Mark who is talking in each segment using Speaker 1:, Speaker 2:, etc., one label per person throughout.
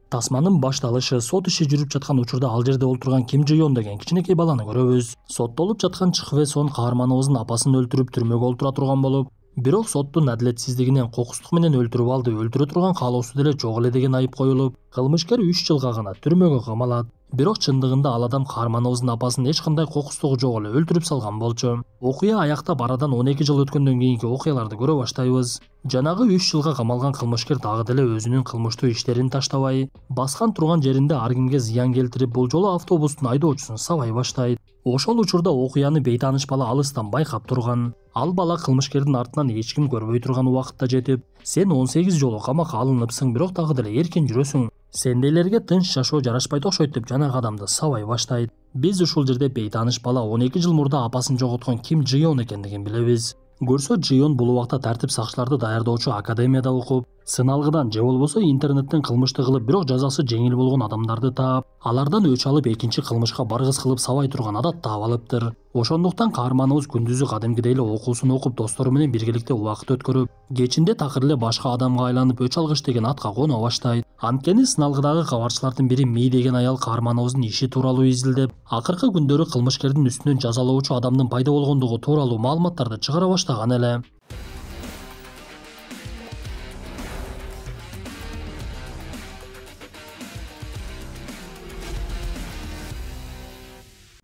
Speaker 1: Тасманын башталышы сот иши жүрүп жаткан учурда ал жерде олтурган Ким Джи-он деген кичинекей баланы көрөбүз. Соттолуп жаткан Чхве Сон каарманыбыздын апасын өлтүрүп түрмөгө олтура турган болуп, бирок соттун адилетсиздигинен кокустук менен өлтүрүп алды, өлтүрө турган каалоосу деле жок эле деген айып коюлуп, кылмышкер 3 жылга гана түрмөгө камалат. Бирок чындыгында ал адам каарманыбыздын апасын эч кандай кокустугу жок эле өлтүрүп салган болчу. Окуя аяктап арадан 12 жыл өткөндөн кийинки окуяларды көрө баштайбыз. Жанагы 3 жылга камалган кылмышкер дагы деле өзүнүн кылмыштуу иштерин таштабай, баскан турган жеринде ар кимге зыян келтирип, бул жолу автобустун айдоочусун сабай баштайт. Ошол учурда окуяны бейтааныш бала алыстан байкап турган. Ал бала кылмышкердин артынан эч ким көрбөй турган убакытта жетип, "Сен 18 жолу камакка алыныпсың, бирок дагы деле эркин жүрөсүң. Сендейлерге тынч жашоо жарашпайт окшойт" деп жанагы адамды сабай баштайт. Биз ушул жерде бейтааныш бала 12 жыл мурда апасын жоготкон Ким Джи-он экендигин билебиз. Көрсө Джи-он бул убакта тартип сакчыларды даярдоочу академияда окуп, сыналгыдан же болбосо интернеттен кылмышты кылып, бирок жазасы жеңил болгон адамдарды таап, алардан өч алып экинчи кылмышка баргыс кылып сабай турган адат таап алыптыр. Ошондуктан каарманыбыз күндүзү кадимкидей эле окуусун окуп, достору менен биргеликте убакыт өткөрүп, кечинде такыр эле башка адамга айланып өч алгыч деген атка коно баштайт. Анткени сыналгыдагы кабарчылардын бири Ми деген аял каарманыбыздын иши тууралуу изилдеп, акыркы күндөрү кылмышкердин үстүнөн жазалоочу адамдын пайда болгондугу тууралуу маалыматтарды чыгара баштаган эле.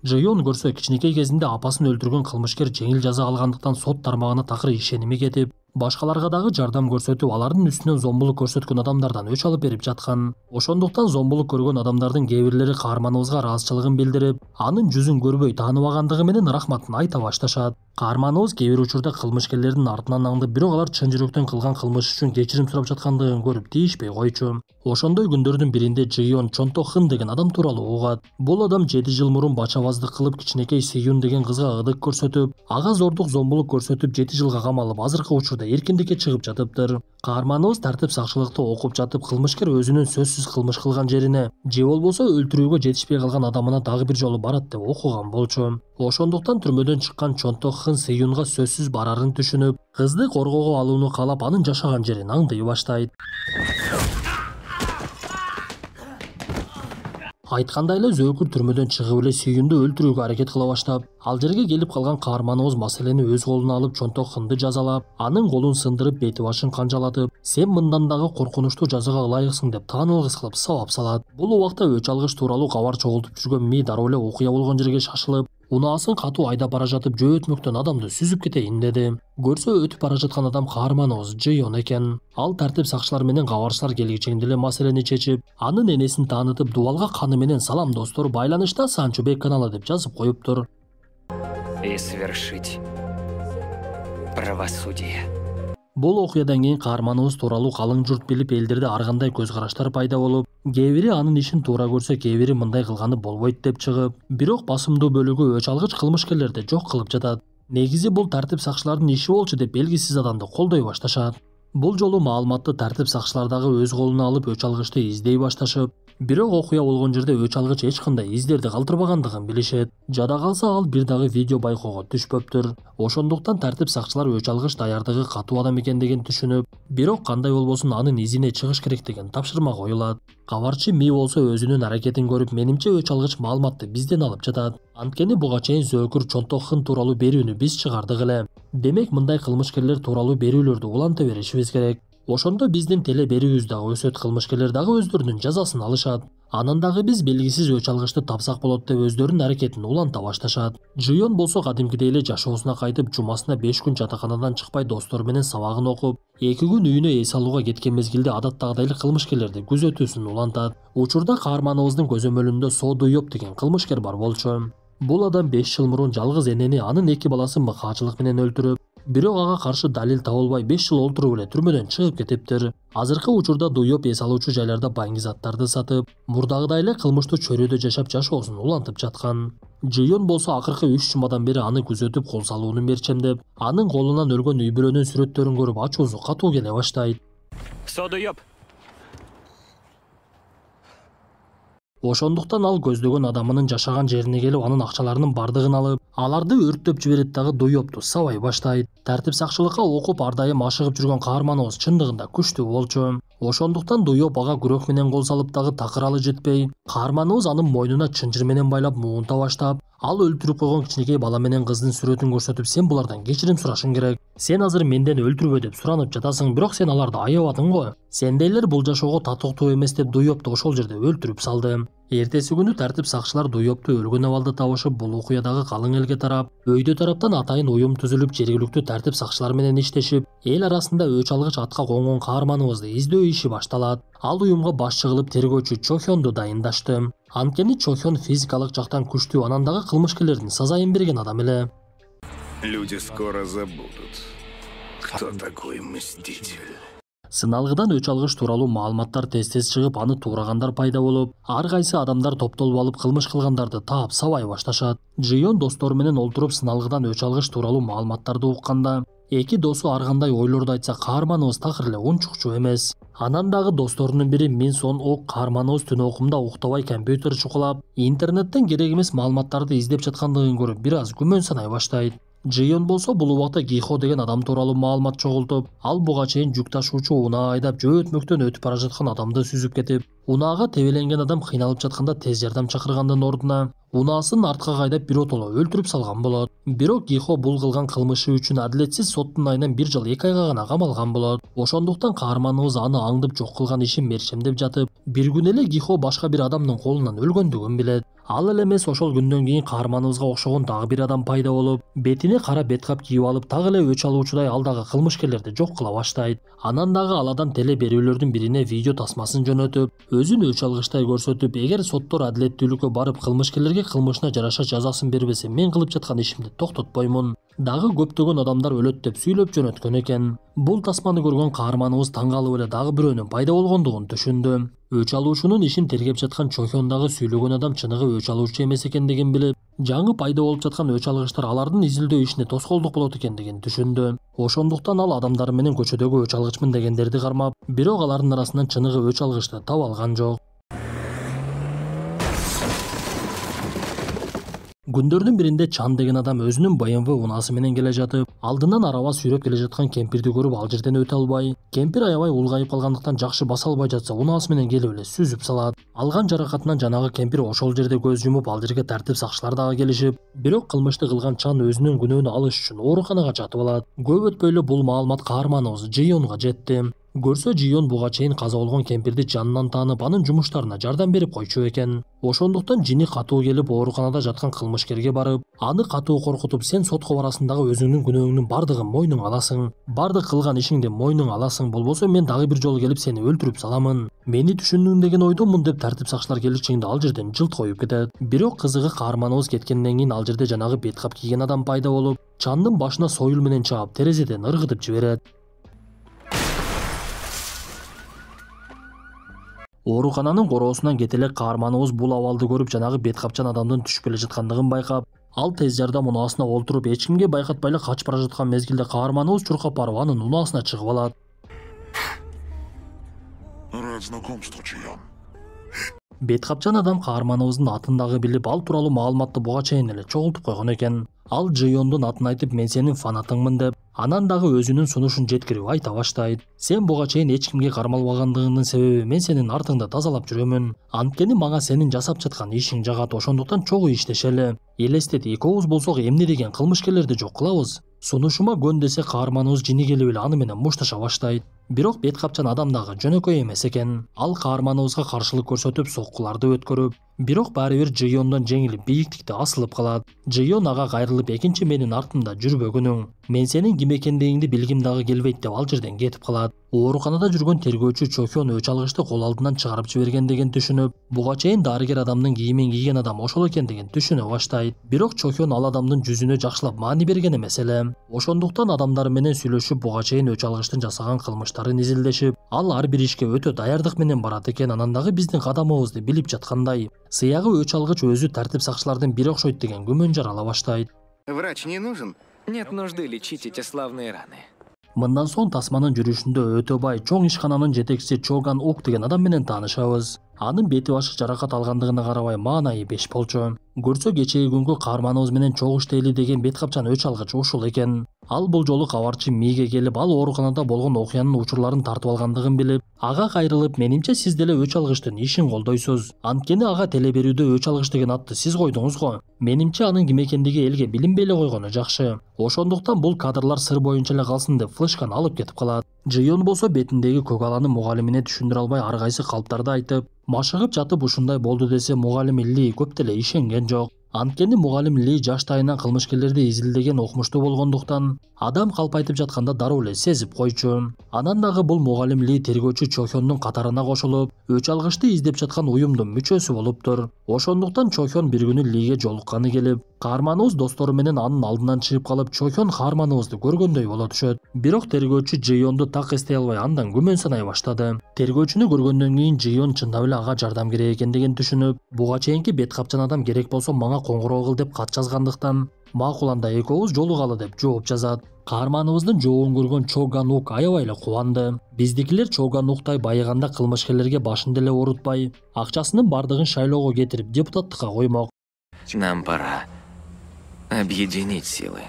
Speaker 1: Джи-он көрсө кичинекей кезинде апасын өлтүргөн кылмышкер жеңил жаза алгандыктан сот тармагына такыр ишеними кетип, башкаларга дагы жардам көрсөтүп, алардын үстүнөн зомбулук көрсөткөн адамдардан өч алып берип жаткан. Ошондуктан зомбулук көргөн адамдардын кээ бирлери каарманыбызга ыраазычылыгын билдирип, анын жүзүн көрбөй тааныбагандыгы менен рахматын айта башташат. Каарманыбыз кээ бир учурда кылмышкерлердин артынан аңдып, бирок алар чын жүрөктөн кылган кылмыш үчүн кечирим сурап жаткандыгын көрүп тийишпей койчу. Ошондой күндөрдүн биринде Джи-он Чонто Хын деген адам тууралуу угат. Бул адам 7 жыл мурун бачабаздык кылып, кичинекей Сиюн деген кызга ыдык көрсөтүп, ага зордук зомбулук көрсөтүп 7 жылга камалып, азыркы учурда эркиндикке чыгып жатыптыр. Каарманыбыз тартип сакчылыкты окуп жатып, кылмышкер өзүнүн сөзсүз кылмыш кылган жерине же болбосо өлтүрүүгө жетишпей калган адамына дагы бир жолу барат деп окуган болчу. Ошондуктан түрмөдөн чыккан Чонто Хын Сиюнга сөзсүз барарын түшүнүп, кызды коргоого алууну каалап, анын жашаган жерин аңдый баштайт. Айткандай эле Зөкүр түрмөдөн чыгып эле Сүйүндү өлтүрүүгө аракет кыла баштап, ал жерге келип калган каарманыбыз маселени өз колуна алып, Чонто Хынды жазалап, анын колун сындырып, бети башын канжалатып, "Сен мындан дагы коркунучтуу жазага ылайыксың" деп таанылгыс кылып сабап салат. Бул убакта өч алгыч тууралуу кабар чогултуп жүргөн Ми дароо эле окуя болгон жерге шашылып, унаасын катуу айдап бара жатып жөө өтмөктөн адамды сүзүп кетейин деди. Көрсө өтүп бара жаткан адам каарманыбыз Джи-он экен. Ал тартип сакчылар менен кабарчылар келгичеңде эле маселени чечип, анын энесин таанытып, дубалга каны менен "Салам достор, байланышта Санчо-бек каналы" деп жазып коюптур.
Speaker 2: И совершить правосудие.
Speaker 1: Бул окуядан кийин каарманыбыз тууралуу калың журт билип, элдерде ар кандай көз караштар пайда болуп, кээ бири анын ишин туура көрсө, кээ бири мындай кылганы болбойт деп чыгып, бирок басымдуу бөлүгү өч алгыч кылмышкерлерди жок кылып жатат. Негизи бул тартип сакчылардын иши болчу деп белгисиз адамды колдой башташат. Бул жолу маалыматты тартип сакчылар дагы өз колуна алып, өч алгычты издей башташып, бирок окуя болгон жерде өч алгыч эч кандай издерди калтырбагандыгын билишет. Жада калса ал бир дагы видео байкоого түшпөптүр. Ошондуктан тартип сакчылар өч алгыч даярдыгы катуу адам экендигин түшүнүп, бирок кандай болбосун анын изине чыгыш керек деген тапшырма коюлат. Кабарчы Ми болсо өзүнүн аракетин көрүп, менимче өч алгыч маалыматты бизден алып жатат. Анткени буга чейин Зөкүр Чонто Хын тууралуу берүүнү биз чыгардык эле. Демек мындай кылмышкерлер тууралуу берүүлөрдү уланта беришибиз керек. Ошондо биздин теле берүүбүз дагы өсөт, кылмышкерлер дагы өздөрүнүн жазасын алышат. Анан дагы биз белгисиз өч алгычты тапсак болот деп өздөрүнүн аракетин уланта башташат. Джи-он болсо кадимкидей эле жашоосуна кайтып, жумасына 5 күн жатаканадан чыкпай достору менен сабагын окуп, 2 күн үйүнө эс алууга кеткен мезгилде адаттагыдай эле кылмышкерлерди күзөтүүсүн улантат. Учурда каарманыбыздын көзөмөлүндө Со Дуйоп деген кылмышкер бар болчу. Бул адам 5 жыл мурун жалгыз энени, анын 2 баласын мыкаачылык менен өлтүрүп, бирок ага каршы далил табылбай 5 жыл олтуруп эле түрмөдөн чыгып кетиптир. Азыркы учурда Дуйоп эс алуучу жайларда баңги заттарды сатып, мурдагыдай эле кылмыштуу чөрөдө жашап жашоосун улантып жаткан. Джи-он болсо акыркы 3 жумадан бери аны күзөтүп, кол салууну мерчемдеп, анын колунан өлгөн үй бүлөнүн сүрөттөрүн көрүп ачуусу катуу келе баштайт.
Speaker 2: Со Дуйоп.
Speaker 1: Ошондуктан ал көздөгөн адамынын жашаган жерине келип анын акчаларынын бардыгын алып, аларды өрттөп жиберет дагы Дуёпту сабай баштайт. Тартип сакчылыкка окуп ар дайым ашыгып жүргөн каарманыбыз чындыгында күчтүү болчу. Ошондуктан Дуёп ага күрөк менен кол салып дагы такыралы жетпей, каарманыбыз анын мойнуна чынжыр менен байлап муунта баштап, ал өлтүрүп койгон кичинекей бала менен кыздын сүрөтүн көрсөтүп, сен булардан кечирим сурашың керек. Сен азыр менден өлтүрбө деп суранып жатасың, бирок сен аларды аябадың го. Сендейлер бул жашоого татыктуу эмес деп Дуёпту ошол жерде өлтүрүп салды. Эртеси күнү тартип сакчылар Дуёпту өлгөн абалда табышып, бул окуядагы калың элге тарап, өйдө тараптан атайын уюм түзүлүп, жергиликтүү тартип сакчылар менен иштешип, эл арасында өч алгыч атка конгон каарманыбызды издөө иши башталат. Ал уюмга башчы кылып тергөөчү Чохёнду дайындашты. Анткени Чохён физикалык жактан күчтүү, анан дагы кылмышкерлердин сазайын берген адам эле.
Speaker 3: Люди скоро забудут, кто такой мститель.
Speaker 1: Сыналгыдан өч алгыч тууралуу маалыматтар тез-тез чыгып, аны туурагандар пайда болуп, ар кайсы адамдар топтолуп алып кылмыш кылгандарды таап сабай башташат. Джион достору менен олтуруп сыналгыдан өч алгыч тууралуу маалыматтарды укканда, эки досу ар кандай ойлорду айтса, каарманыбыз такыр эле унчукчу эмес. Анан дагы досторунун бири Мин Сон Ок каарманыбыз түн окумда уктабай компьютер чукулап, интернеттен керек эмес маалыматтарды издеп жаткандыгын көрүп, бир аз күмөн санай баштайт. Джион болсо бул убакта Гихо деген адам тууралуу маалымат чогултуп, ал буга чейин жүк ташуучу унаа айдап жөөтмөктөн өтүп бара жаткан адамды сүзүп кетип, унаага тебеленген адам кыйналып жатканда тез жардам чакыргандын ордуна унаасын артка кайдап биротоло өлтүрүп салган болот. Бирок Гихо бул кылган кылмышы үчүн адилетсиз соттун айынан 1 жыл 2 айга гана камалган болот. Ошондуктан каарманыбыз аны аңдып жок кылган ишин мерчемдеп жатып, бир күн эле Гихо башка бир адамдын колунан өлгөндүгүн билет. Ал эле эмес, ошол күндөн кийин каарманыбызга окшогон дагы бир адам пайда болуп, бетине кара беткап кийип алып, так эле өч алуучудай ал дагы кылмышкерлерди жок кыла баштайт. Анан дагы ал адам теле берүүлөрдүн бирине видео тасмасын жөнөтүп, өзүн өч алгычтай көрсөтүп, эгер соттор адилеттүүлүккө барып кылмышкерлерге кылмышына жараша жазасын бербесе, мен кылып жаткан ишимди токтотпоймун. Дагы көптөгөн адамдар өлөт деп сүйлөп жөнөткөн экен. Бул тасманы көргөн каарманыбыз таң калып эле дагы бирөөнүн пайда болгондугун түшүндү. Өч алуучунун ишин тергеп жаткан Чохён дагы сүйлөгөн адам чыныгы өч алуучу эмес экендигин билип, жаңы пайда болуп жаткан өч алгычтар алардын изилдөө ишине тоскоолдук болот экендигин түшүндү. Ошондуктан ал адамдары менен көчөдөгү өч алгычмын дегендерди кармап, бирок алардын арасынан чыныгы өч алгычты таба алган жок. Күндөрдүн биринде Чан деген адам өзүнүн BMW унаасы менен келе жатып, алдынан араба сүйрөп келе жаткан кемпирди көрүп ал жерден өтө албай, кемпир аябай улгайып калгандыктан жакшы баса албай жатса, унаасы менен келип эле сүзүп салат. Алган жаракатынан жанагы кемпир ошол жерде көз жумуп, ал жерге тартип сакчылар дагы келишип, бирок кылмышты кылган Чан өзүнүн күнөөнү алыш үчүн ооруканага жатып алат. Көп өтпөй эле бул маалымат каарманыбыз Джионга жетти. Көрсө Джион буга чейин каза болгон кемпирди жанынан таанып, анын жумуштарына жардам берип койчу экен. Ошондуктан жини катуу келип, ооруканада жаткан кылмышкерге барып, аны катуу коркутуп, сен сотко барасың дагы өзүңдүн күнөөңдүн бардыгын мойнуңа аласың. Бардык кылган ишиңди мойнуңа аласың, болбосо мен дагы бир жолу келип сени өлтүрүп саламын. Мени түшүндүң деген ойдомун деп тартип сакчылар келишчиңде ал жерден жылт коюп кетет. Бирок кызыгы каарманыбыз кеткенден кийин ал жерде жанагы беткап кийген адам пайда болуп, Чандын башына сойыл менен чаап, терезеден ыргытып жиберет. Оорукананын короосунан кете элек каарманыбыз бул абалды көрүп, жанагы беткапчан адамдын түшүп келе жаткандыгын байкап, ал тез жардам унаасына олтуруп, эч кимге байкатпай эле качып бара жаткан мезгилде каарманыбыз чуркап барып анын унаасына чыгып алат.
Speaker 3: Рад знакомству, Чион.
Speaker 1: Беткапчан адам каарманыбыздын атын дагы билип, ал тууралуу маалыматты буга чейин эле чогултуп койгон экен. Ал Джиондун атын айтып, мен сенин фанатыңмын деп, анан дагы өзүнүн сунушун жеткирип айта баштайт. Сен буга чейин эч кимге кармалбагандыгыңдын себеби мен сенин артыңда тазалап жүрөмүн. Анткени мага сенин жасап жаткан ишиң жагат, ошондуктан чогуу иштешели. Элестет, экөөбүз болсок эмне деген кылмышкерлерди жок кылабыз. Сунушума көн десе каарманыбыз жини келип эле аны менен мушташа баштайт. Бирок беткапчан адам дагы жөнөкөй эмес экен. Ал каарманыбызга каршылык көрсөтүп, соккуларды өткөрүп, бирок баары бир Джиондон жеңилип, бийиктикте асылып калат. Джион ага кайрылып, экинчи менин артымда жүрбөгүнүң. Мен сенин ким экендигиңди билгим дагы келбейт деп ал жерден кетип калат. Ооруканада жүргөн тергөөчү Чохён өч алгычты кол алдынан чыгарып жибергендигин түшүнүп, буга чейин дарыгер адамдын кийимин кийген адам ошол экендигин түшүнө баштайт. Бирок Чохён ал адамдын жүзүнө жакшылап маани берген эмес эле. Ошондуктан адамдары менен сүйлөшүп, буга чейин өч алгычтын жасаган кылмыштарын изилдешип, ал ар бир ишке өтө даярдык менен барат экен. Анан дагы биздин кадамыбызды билип жаткандай, сыягы өч алгыч өзү тартип сакчылардын бири окшойт деген күмөн жарала баштайт.
Speaker 2: Врач не нужен? Нет нужды лечить эти славные раны.
Speaker 1: Мындан соң тасманын жүрүшүндө өтө бай чоң ишкананын жетекчиси Чоган Ок деген адам менен таанышабыз. Анын бети башы жаракат алгандыгына карабай маанайы беш болчу. Көрсө кечеги күнгү каарманыбыз менен чогуу иштейли деген бет капчан өч алгыч ушул экен. Ал бул жолу кабарчы Миге келип, ал ооруканада болгон окуянын учурларын тартып алгандыгын билип, ага кайрылып, менимче сиз деле өч алгычтын ишин колдойсуз. Анткени ага теле берүүдө өч алгыч деген атты сиз койдуңуз го. Менимче анын ким экендиги элге билинбей эле койгону жакшы. Ошондуктан бул кадрлар сыр боюнча эле калсын деп флешканы алып кетип калат. Жион болсо бетиндеги көк аланы мугалимине түшүндүрө албай ар кайсы калыптарды айтып, машыгып жатып ушундай болду десе, мугалим Ли көп деле ишенген жок. Анткени мугалим Ли жаштайынан кылмышкерлерди изилдеген окумуштуу болгондуктан адам калп айтып жатканда дароо эле сезип койчу. Анан дагы бул мугалим Ли тергөөчү Чохёндун катарына кошулуп, өч алгычты издеп жаткан уюмдун мүчөсү болуптур. Ошондуктан Чохён бир күнү Лиге жолукканы келип, каарманыбыз достору менен анын алдынан чыгып калып, Чохён каарманыбызды көргөндөй боло түшөт. Бирок тергөөчү Жионду так эстей албай андан күмөн санай баштады. Тергөөчүнү көргөндөн кийин Жион чындап эле ага жардам керек экендигин түшүнүп, буга чейинки бет капчан адам керек болсо мага коңгуроо кыл деп кат жазгандыктан, макул анда экөөбүз жолугалы деп жооп жазат. Каарманыбыздын жообун көргөн Чоганук аябай эле кубанды. Биздикилер Чогануктай байыганда кылмышкерлерге башын деле оорутпай, акчасынын бардыгын шайлоого кетирип депутаттыкка коймок.
Speaker 2: Нам пора объединить силы.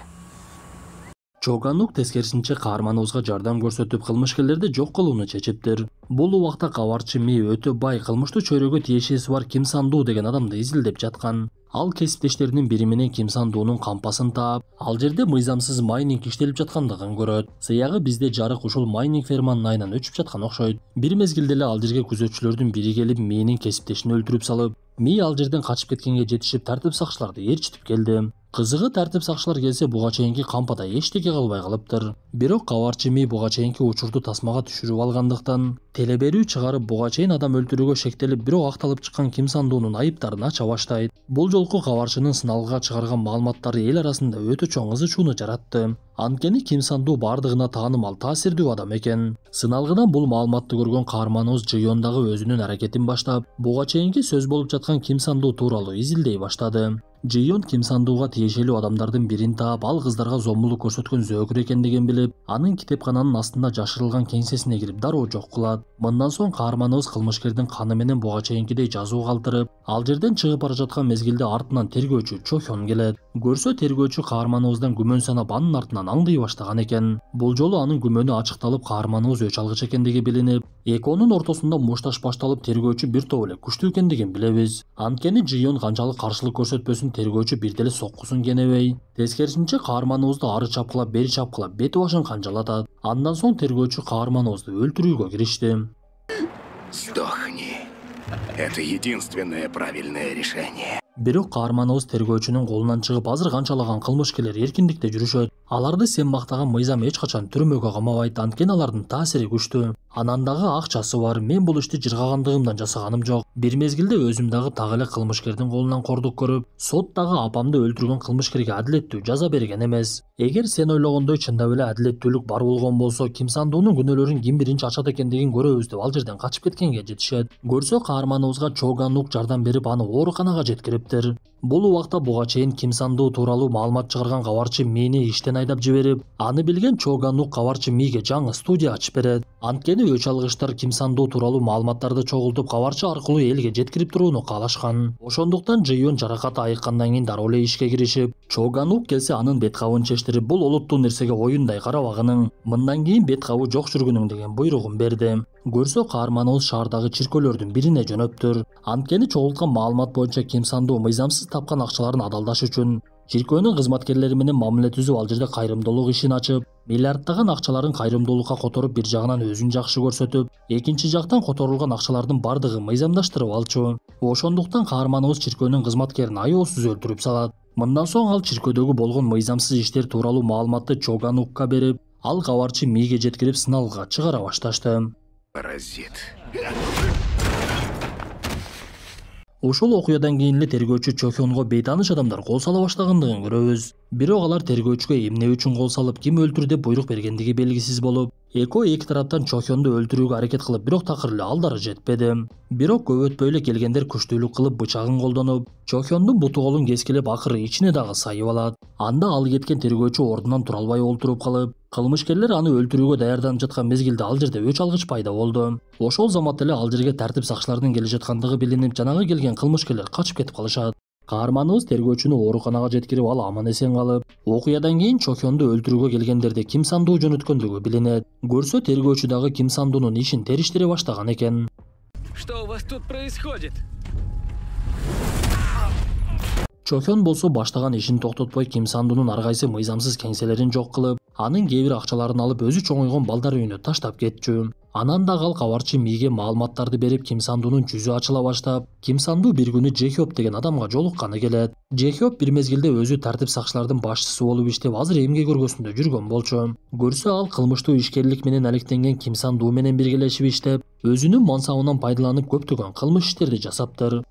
Speaker 1: Чоганук тескерисинче каарманыбызга жардам көрсөтүп, кылмышкерлерди жок кылууну чечиптир. Бул убакта кабарчы Ми өтө бай, кылмыштуу чөйрөгө тиешеси бар Ким Санду деген адамды изилдеп жаткан. Ал кесиптештеринин бири менен Ким Сандунун кампасын таап, ал жерде мыйзамсыз майнинг иштелип жаткандыгын көрөт. Сыягы бизде жарык ушул майнинг ферманын айынан өчүп жаткан окшойт. Бир мезгилде эле ал жерге күзөтчүлөрдүн бири келип Минин кесиптешин өлтүрүп салып, Ми ал жерден качып кеткенге жетишип тартип сакчыларды ээрчитип келди. Кызыгы тартип сакчылар келсе буга чейинки кампада эчтеке кылбай калыптыр. Бирок кабарчы Ми буга чейинки учурду тасмага түшүрүп алгандыктан теле берүү чыгарып буга чейин адам өлтүрүүгө шектелип, бирок акталып чыккан Ким Сандунун айыптарын ача баштайт. Бул жолку кабарчынын сыналгыга чыгарган маалыматтары эл арасында өтө чоң ызы чууну жаратты. Анткени Ким Санду бардыгына таанымал таасирдүү адам экен. Сыналгыдан бул маалыматты көргөн каарманыбыз Жион дагы өзүнүн аракетин баштап, буга чейинки сөз болуп жаткан Ким Санду тууралуу изилдей баштады. Жион Ким Сандуга тиешелүү адамдардын бирин таап, ал кыздарга зомбулук көрсөткөн зөөкүр экендигин билип, анын китепкананын астында жашырылган кеңсесине кирип дароо жок кылат. Мындан соң каарманыбыз кылмышкердин каны менен буга чейинкидей жазуу калтырып, ал жерден чыгып бара жаткан мезгилде артынан тергөөчү Чохён келет. Көрсө тергөөчү каарманыбыздан күмөн санап анын артынан аңдый баштаган экен. Бул жолу анын күмөнү ачыкталып, каарманыбыз өч алгыч экендиги билинип, экөөнүн ортосунда мушташ башталып, тергөөчү бир топ эле күчтүү экендигин билебиз. Анткени Жион канчалык каршылык көрсөтпөсүн тергөөчү бир деле соккусун кенебей. Тескерисинче каарманыбызды ары чапкылап, бери чапкылап, бети башын канжалатат. Андан соң тергөөчү каарманыбызды өлтүрүүгө киришти.
Speaker 3: Сдохни. Это единственное правильное решение.
Speaker 1: Бирок каарманыбыз тергөөчүнүн колунан чыгып, азыр канчалаган кылмышкерлер эркиндикте жүрүшөт. Аларды сен мактаган мыйзам эч качан түрмөгө камабайт, анткени алардын таасири күчтүү. Анан дагы акчасы бар. Мен бул ишти жыргагандыгымдан жасаганым жок. Бир мезгилде өзүм дагы так эле кылмышкердин колунан кордук көрүп, сот дагы апамды өлтүргөн кылмышкерге адилеттүү жаза берген эмес. Эгер сен ойлогондой чындап эле адилеттүүлүк бар болгон болсо, Ким Сандунун күнөөлөрүн ким биринчи ачат экендигин көрөбүз деп ал жерден качып кеткенге жетишет. Көрсө каарманыбызга Чоганук жардам берип, аны ооруканага жеткириптир. Бул убакта буга чейин Ким Санду тууралуу маалымат чыгарган кабарчы Мини иштен айдап жиберип, аны билген Чоганук кабарчы Миге жаңы студия ачып берет. Анткени өч алгычтар Ким Санду тууралуу маалыматтарды чогултуп, кабарчы аркылуу элге жеткирип турууну каалашкан. Ошондуктан Жион жаракаты айыккандан кийин дароо эле ишке киришип, Чоганук келсе анын бет кабын чечтирип, бул олуттуу нерсеге оюндай карабагының, мындан кийин бет кабы жок жүргүнүң деген буйругун берди. Көрсө каарманыбыз шаардагы чиркөөлөрдүн бирине жөнөптүр. Анткени чогулткан маалымат боюнча Ким Санду мыйзамсыз тапкан акчаларын адалдаш үчүн чиркөөнүн кызматкерлери менен мамиле түзүп, ал жерде кайрымдуулук ишин ачып, миллиарддаган акчаларын кайрымдуулукка которуп, бир жагынан өзүн жакшы көрсөтүп, экинчи жактан которулган акчалардын бардыгын мыйзамдаштырып алчу. Ошондуктан каарманыбыз чиркөөнүн кызматкерин аяосуз өлтүрүп салат. Мындан соң ал чиркөөдөгү болгон мыйзамсыз иштер тууралуу маалыматты Чоганукка берип, ал кабарчы Миге жеткирип сыналгыга чыгара башташты.
Speaker 3: Паразит.
Speaker 1: Ошол окуядан кийин эле тергөөчү Чохёнго бейтаныш адамдар кол сала баштагандыгын көрөбүз. Бирок алар тергөөчүгө эмне үчүн кол салып, ким өлтүр деп буйрук бергендиги белгисиз болуп, Экөө эки тараптан Чохёнду өлтүрүүгө аракет кылып, бирок такыр эле алдары жетпеди. Бирок көп өтпөй эле келгендер күчтүүлүк кылып бычагын колдонуп, Чохёндун буту колун кескилеп акыры ичине дагы сайып алат. Анда ал кеткен тергөөчү ордунан тура албай олтуруп калып, кылмышкерлер аны өлтүрүүгө даярданып жаткан мезгилде ал жерде өч алгыч пайда болду. Ошол замат эле ал жерге тартип сакчылардын келе жаткандыгы билинип, жанагы келген кылмышкерлер качып кетип калышат. Каарманыбыз тергөөчүнү ооруканага жеткирип, ал аман эсен калып, окуядан кийин Чохёнду өлтүрүүгө келгендерди Ким Сандуу жөнөткөндүгү билинет. Көрсө тергөөчү дагы Ким Сандуунун ишин териштире баштаган экен.
Speaker 2: Что у вас тут происходит?
Speaker 1: Чохён болсо баштаган ишин токтотпой Ким Сандуунун ар кайсы мыйзамсыз кеңселерин жок кылып, анын кээ бир акчаларын алып өзү чоңойгон балдар үйүнө таштап кетчү. Анан дагы ал кабарчы Миге маалыматтарды берип, Ким Сандуунун жүзү ачыла баштап, Ким Сандуу бир күнү Джехёп деген адамга жолукканы келет. Джехёп бир мезгилде өзү тартип сакчылардын башчысы болуп иштеп, азыр эмгек көргөсүндө жүргөн болчу. Көрсө ал кылмыштуу ишкерлик менен алектенген Ким Сандуу менен биргелешип иштеп, өзүнүн мансабынан пайдаланып көптөгөн кылмыш иштерди жасаптыр.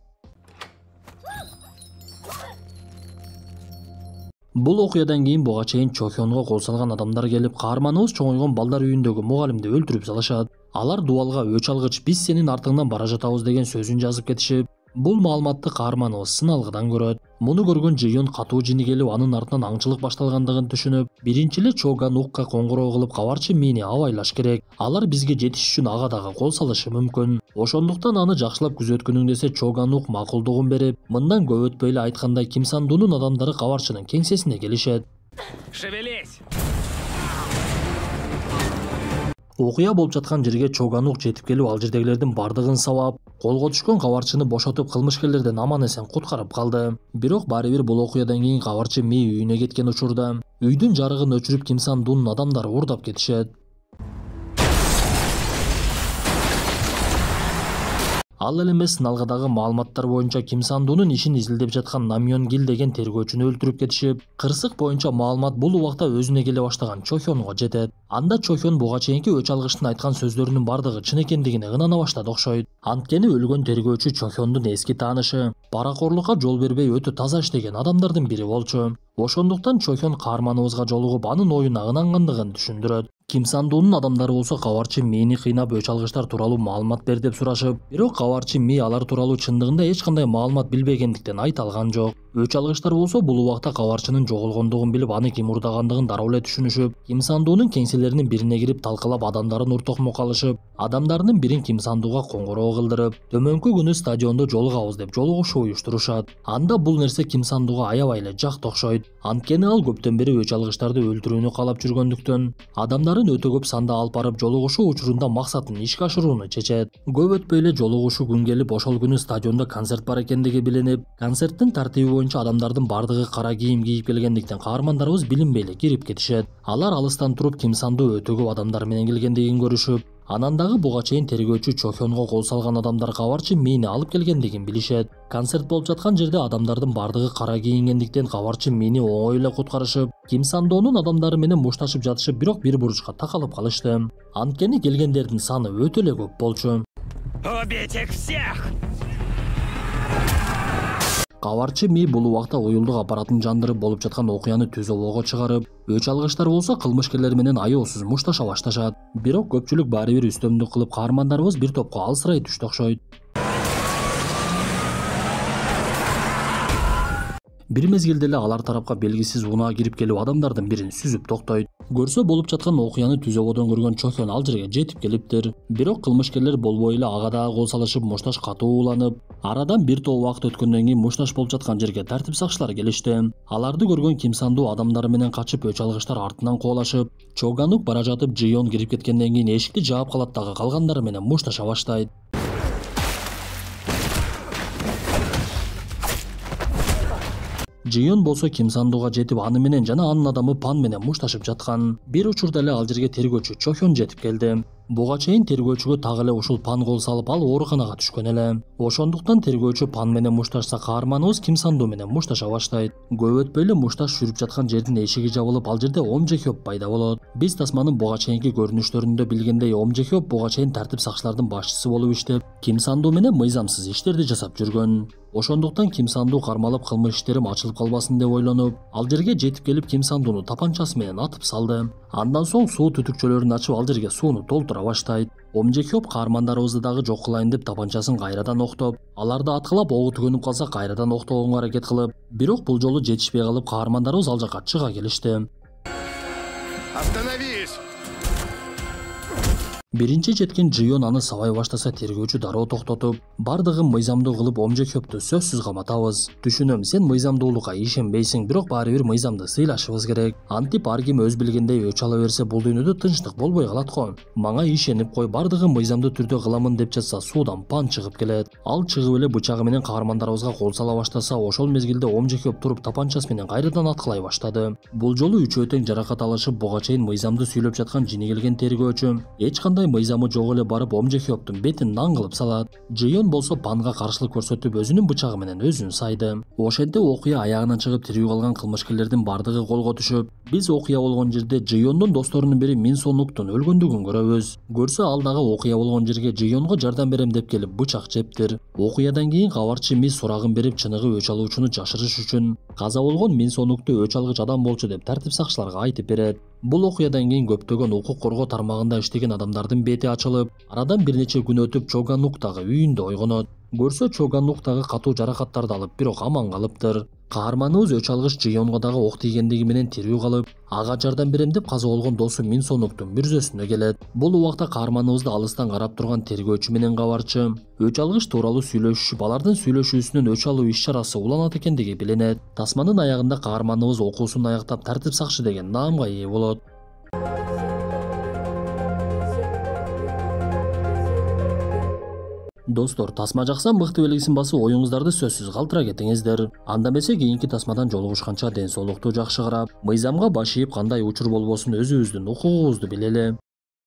Speaker 1: Бул окуядан кийин буга чейин Чохёнго кол салган адамдар келип, каарманыбыз чоңойгон балдар үйүндөгү мугалимди өлтүрүп салышат. Алар дубалга өч алгыч, биз сенин артыңдан бара жатабыз деген сөзүн жазып кетишип, бул маалыматты каарманыбыз сыналгыдан көрөт. Муну көргөн Жион катуу жини келип, анын артынан аңчылык башталгандыгын түшүнүп, биринчи эле Чоган Укка коңгуроо кылып, кабарчы Мини абайлаш керек. Алар бизге жетиш үчүн ага дагы кол салышы мүмкүн. Ошондуктан аны жакшылап күзөткүнүң десе Чоган Ук макулдугун берип, мындан көп өтпөй эле айткандай Ким Сандуунун адамдары кабарчынын кеңсесине келишет.
Speaker 2: Шевелись!
Speaker 1: Окуя болуп жаткан жерге Чоган Ук жетип келип, ал жердегилердин бардыгын сабап, колго түшкөн кабарчыны бошотуп, кылмышкерлерден аман эсен куткарып калды. Бирок баары бир бул окуядан кийин кабарчы Ми үйүнө кеткен учурда үйдүн жарыгын өчүрүп, Ким Сандуунун адамдары уурдап кетишет. Ал эле эмес, сыналгыдагы маалыматтар боюнча Ким Сандуунун ишин изилдеп жаткан Намён Гил деген тергөөчүнү өлтүрүп кетишип, кырсык боюнча маалымат бул убакта өзүнө келе баштаган Чохёнго жетет. Анда Чохён буга чейинки өч алгычтын айткан сөздөрүнүн бардыгы чын экендигине ынана баштады окшойт. Анткени өлгөн тергөөчү Чохёндун эски таанышы, паракорлукка жол бербей өтө таза иштеген адамдардын бири болчу. Ошондуктан Чохён каарманыбызга жолугуп, анын оюна ынангандыгын түшүндүрөт. Ким Сандуунун адамдары болсо кабарчы Мини кыйнап өч алгычтар тууралуу маалымат бер деп сурашып, бирок кабарчы Ми алар тууралуу чындыгында эч кандай маалымат билбегендиктен айта алган жок. Өч алгычтар болсо бул убакта кабарчынын жоголгондугун билип, аны ким урдагандыгын дароо эле түшүнүшүп, Ким Сандуунун кеңселеринин бирине кирип талкалап, адамдарын уртокмо калышып, адамдарынын бирин Ким Сандууга коңгуроо кылдырып, төмөнкү күнү стадиондо жолугабыз деп жолугушуу уюштурушат. Анда бул нерсе Ким Сандууга аябай эле жакты окшойт. Анткени ал көптөн бери өч алгычтарды өлтүрүүнү каалап жүргөндүктөн, адамдарын өтө көп санда алып барып жолугушуу учурунда максатын ишке ашырууну чечет. Көп өтпөй эле жолугушуу күн келип, ошол күнү стадиондо концерт бар экендиги билинип, концерттин тартиби боюнча адамдардын бардыгы кара кийим кийип келгендиктен каармандарыбыз билинбей эле кирип кетишет. Алар алыстан туруп Ким Сандуу өтө көп адамдар менен келгендигин көрүшүп, анан дагы буга чейин тергөөчү Чохёнго кол салган адамдар кабарчы Мини алып келгендигин билишет. Концерт болуп жаткан жерде адамдардын бардыгы кара кийингендиктен кабарчы Мини оңой эле куткарышып, Ким Сандуунун адамдары менен мушташып жатышып, бирок бир буручка такалып калышты. Анткени келгендердин саны өтө эле көп болчу.
Speaker 2: Убить их всех!
Speaker 1: Кабарчы Ми бул убакта уюлдук аппаратын жандырып, болуп жаткан окуяны түз обого чыгарып, өч алгычтар болсо кылмышкерлер менен аяосуз мушташа башташат. Бирок көпчүлүк баары бир үстөмдүк кылып, каармандарыбыз бир топко алсырай түштү окшойт. Бир мезгилде эле алар тарапка белгисиз унаа кирип келип, адамдардын бирин сүзүп токтойт. Көрсө болуп жаткан окуяны түз ободон көргөн Чохён ал жерге жетип келиптир. Бирок кылмышкерлер болбой эле ага дагы кол салышып, мушташ катуу уланып, арадан бир топ убакыт өткөндөн кийин мушташ болуп жаткан жерге тартип сакчылары келишти. Аларды көргөн Ким Сандуу адамдары менен качып, өч алгычтар артынан кубалашып, Чоган Ук бара жатып Жион кирип кеткенден кийин эшикти жаап калат, дагы калгандары менен мушташа баштайт. Жион болсо Ким Сандууга жетип, аны менен жана анын адамы Пан менен мушташып жаткан. Бир учурда эле ал жерге тергөөчү Чохён жетип келди. Буга чейин тергөөчүгө так эле ушул Пан кол салып ал ооруканага түшкөн эле. Ошондуктан тергөөчү Пан менен мушташса каарманыбыз Ким Санду менен мушташа баштайт. Көп өтпөй эле мушташ жүрүп жаткан жердин эшиги жабылып, ал жерде Ом Жи Хёп пайда болот. Биз тасманын буга чейинки көрүнүштөрүндө билгендей Ом Жи Хёп буга чейин тартип сакчылардын башчысы болуп иштеп, Ким Санду менен мыйзамсыз иштерди жасап жүргөн. Ошондуктан Ким Санду кармалып кылмыш иштерим ачылып калбасын деп ойлонуп, ал жерге жетип келип Ким Сандуну тапанчасы менен атып салды. Андан соң суу түтүкчөлөрүн ачып ал жерге сууну толтура баштайт. Ом Жи Хёп каармандарыбызды дагы жок кылайын деп тапанчасын кайрадан октоп, аларды аткылап огу түгөнүп калса кайрадан октогонго аракет кылып, бирок бул жолу жетишпей калып каармандарыбыз ал жака чыга келишти.
Speaker 3: Остановись!
Speaker 1: Биринчи жеткен Джион аны сабай баштаса тергөөчү дароо токтотуп, бардыгын мыйзамдуу кылып Ом Жи Хёпту сөзсүз каматабыз. Түшүнөм, сен мыйзамдуулукка ишенбейсиң, бирок баары бир мыйзамды сыйлашыбыз керек. Антип ар ким өз билгендей өч ала берсе, бул дүйнөдө тынчтык болбой калат го. Мага ишенип кой, бардыгын мыйзамдуу түрдө кыламын деп жатса, суудан Пан чыгып келет. Ал чыгып эле бычагы менен каармандарыбызга кол сала баштаса, ошол мезгилде Ом Жи Хёп туруп тапанчасы менен кайрадан аткылай баштады. Бул жолу үчөө тең жаракат алышып, буга чейин мыйзамды сүйлөп жаткан жини келген тергөөчү эч кандай мыйзамы жок эле барып Ом Жи Хёптун бетин нан кылып салат. Джион болсо Панга каршылык көрсөтүп өзүнүн бычагы менен өзүн сайды. Ошентип окуя аягынан чыгып тирүү калган кылмышкерлердин бардыгы колго түшүп, биз окуя болгон жерде Джиондун досторунун бири Мин Сонуктун өлгөндүгүн көрөбүз. Көрсө ал дагы окуя болгон жерге Джионго жардам берем деп келип бычак жептир. Окуядан кийин кабарчы Мис сурагын берип чыныгы өч алуучуну жашырыш үчүн каза болгон Мин Сонукту өч алгыч адам болчу деп тартип сакчыларга айтып берет. Бул окуядан кийин көптөгөн укук коргоо тармагында иштеген адамдардын бети ачылып, арадан бир нече күн өтүп Чоган Ук дагы үйүндө ойгонот. Көрсө Чоган Ук дагы катуу жаракаттарды алып, бирок аман калыптыр. Каарманыбыз өч алгыч Джионго дагы ок тийгендиги менен тирүү калып, ага жардам берем деп каза болгон досу Мин Сонуктун мүрзөсүнө келет. Бул убакта каарманыбызды алыстан карап турган тергөөчү менен кабарчы өч алгыч тууралуу сүйлөшүшүп, алардын сүйлөшүүсүнүн өч алуу иш чарасы уланат экендиги билинет. Тасманын аягында каарманыбыз окуусун аяктап тартип сакчы деген наамга ээ болот. Достор, тасма жакса мыкты белгисин басып, оюңуздарды сөзсүз калтыра кетиңиздер. Анда эмесе кийинки тасмадан жолугушканча ден соолукту жакшы карап, мыйзамга баш ийип, кандай учур болбосун өзүбүздүн укугубузду билели.